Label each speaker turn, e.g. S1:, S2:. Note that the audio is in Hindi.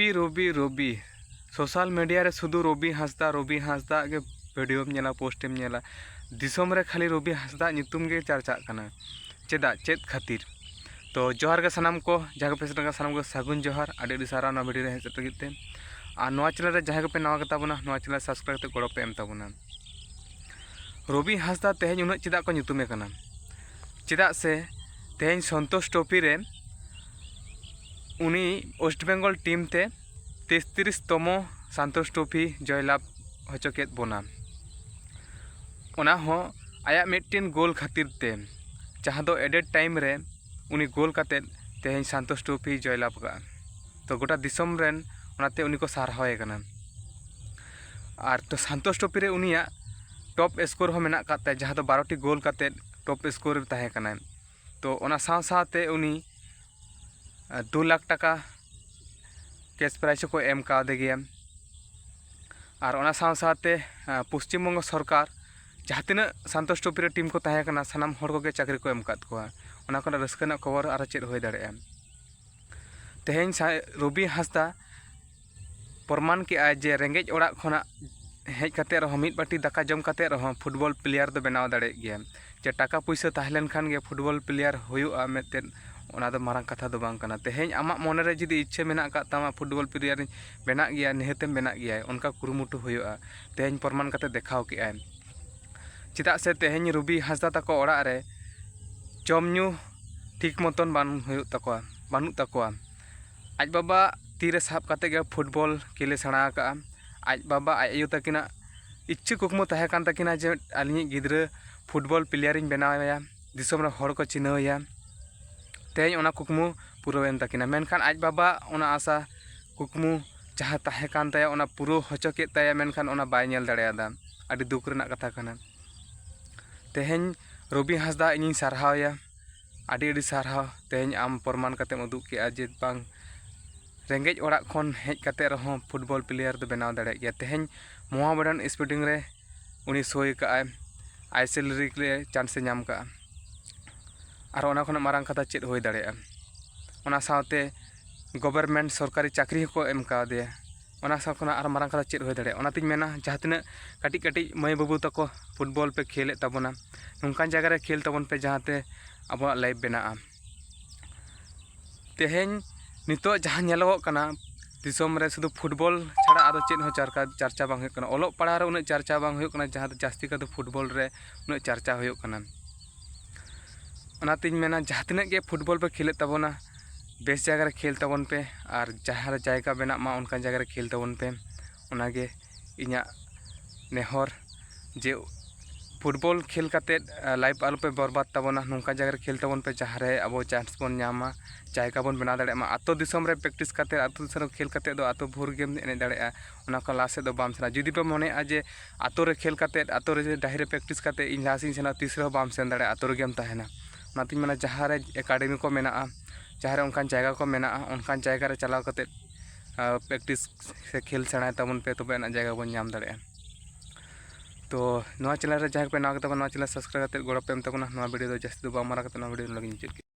S1: रवि सोशल मीडिया रे शुद्ध रवि हांसदा के वीडियो नेला पोस्ट नेला दिसम रे खाली रवि हांसदा नितुम गे चर्चा कना चेदा चेद खातिर। तो जोहार के सनाम को जहाँ पे सेटा सनाम को सागुन जोहार आडी सारा ना वीडियो रे हेज तगिते आ नोआ चैनल रे जहाँ पे नवा कता बना नोआ चैनल सब्सक्राइब ते गड़ो पे एम ताबना। रवि हांसदा तेहेन उन चेदा को नितुमे कना चेदा से तेहेन संतोष ट्रॉफी रे उनी वेस्ट बेंगल टीम ते 33तम संतोष ट्रॉफी जयलाभ हचोकेत बोना आया मिट्टिन गोल खातिर ते जहाँ दो एडेड टाइम रे उनी गोल काते तेहेन संतोष ट्रॉफी जयलाभ का। तो गोटा दिसम रेन उनाते उनी को सारहावे कना आर तो संतोष ट्रॉफी रे उनिया टॉप स्कोर हो मेना काते जहाँ दो 12टी गोल काते टॉप स्कोर ताहे कना। तो ओना साव सावते उनी 2 लाख टाका कैश प्राइज को एम कादे गया और ओना साव सावते पश्चिम बंग सरकार जहाँ तीन संतोष ट्रॉफी रे टीम को ताहे कना सानाम हर को चाकरी को एम काद कोआ ओना कोना रस्कना खबर आर चेद होय दाड़ेया। तेहेन रवि हांसदा प्रमाण के आय जे रेंगेज ओड़ा खोना हेज काते रहो मिद बाटी दाका जम काते रहो फुटबॉल प्लेयर दो बनाव दाड़े गया जे टाका पैसा ताहेलेन खान गे फुटबॉल प्लेयर होयुआ मेतेन ओना दो मारंग कथा दो बांग कना। तेहेन आमा मने रे जुदी इच्छा मेना का तामा फुटबॉल प्लेयर बना गया निहतेम बना गया उनका कुरुमुटु होयुआ तेहेन प्रमाण काते देखाव के आय चेदा से तेहेन रवि हांसदा ताको ओड़ा रे जमन्यू ठीक मतन बानुक तकोआ आज बाबा तीरे साब काते गे फुटबॉल खेले सेणा का आज बाबा आज आयु तकिना इच्छा कुकमु ताहे कान तकिना जे आलिनी गिद्रा फुटबॉल प्लेयर इन बनाया दिसम रे हर को चिन्हया तेहेन ओना कुकमु पुरवेन तकिना मेनखान आज बाबा ओना आशा कुकमु जहाँ ताहे कान ताया ओना पुरो हचो के ताया मेनखान ओना बाय नेल दाड़ेयादा आडी दुख रेना कथा कना। तेहेन रवि हांसदा इनिन सारहावया आडी सारहाव तेहेन आम प्रमाण काते उदुग के जे बांग रेंगेज ओड़ा खन हेज काते रहो फुटबॉल प्लेयर दो बनाव दाड़े गया। तेहेन मोहामेडन स्पोर्टिंग रे उनी सोय का आईएसएल रे चांस नाम का और ओना खन मारंग कथा चेद होय दाड़ेया ओना सावते गवर्नमेंट सरकारी चाकरी को एम कादे ओना साव खना आर मारंग कथा चेद होय दाड़ेया। ओनातिन मेना जहाँ तिना काटी काटी माई बाबू तको फुटबॉल पे खेले ताबोना नोंकान जगह रे खेल ताबोन पे जहाँते अब लाइफ बना तेहेन नितो जहाँ नेलोगोग कना दिसम रे शुधु फुटबॉल छाड़ा आदो चेद हो चर्चा बांग हुयुग कना ओलोग पढ़ा रे उना चर्चा बांग हुयुग कना जहाँ जास्ती का फुटबॉल रे उना चर्चा हुयुग कना। ओनातिन मेना जहाँ तिना के फुटबॉल पे खेले ताबोना बेस जगह रे खेल ताबोन पे और जहाँ जायगा बना मा उनकान जगह रे खेल ताबोन पे ओनागे इñा नेहर जे फुटबॉल खेल काते लाइफ आलो पे बर्बाद ताबोना नोंका जगह रे खेल ताबोन पे जहाँ रे अब चांस बन नामा जायगा बन बना दाड़े मा आतो दिसम रे प्रैक्टिस काते आतो दिसम खेल काते दो आतो भोर गेम एने दाड़े ओना को लासे दो बाम सेना जुदी पे मने जे आतो रे खेल काते आतो रे डाहिरे प्रैक्टिस काते इन लासिन सेना तीसरे बाम सेन दाड़े आतो रे गेम ताहेना ओनातिन मेना जहाँ रे एकेडमी को मेना जहाँ रे उनकान जायगा को मेना उनकान जायगा रे चलाव काते प्रैक्टिस से खेल सेणाय ताबोन पे तबे ना जायगा बन नाम दाड़े। तो नवा चैनल रे जहाँ पे नवा कता नवा चैनल सब्सक्राइब करते गड़ो पे एम ताबोना नवा वीडियो दो जास्ती दो बामारा कते नवा वीडियो लगी मुचाद।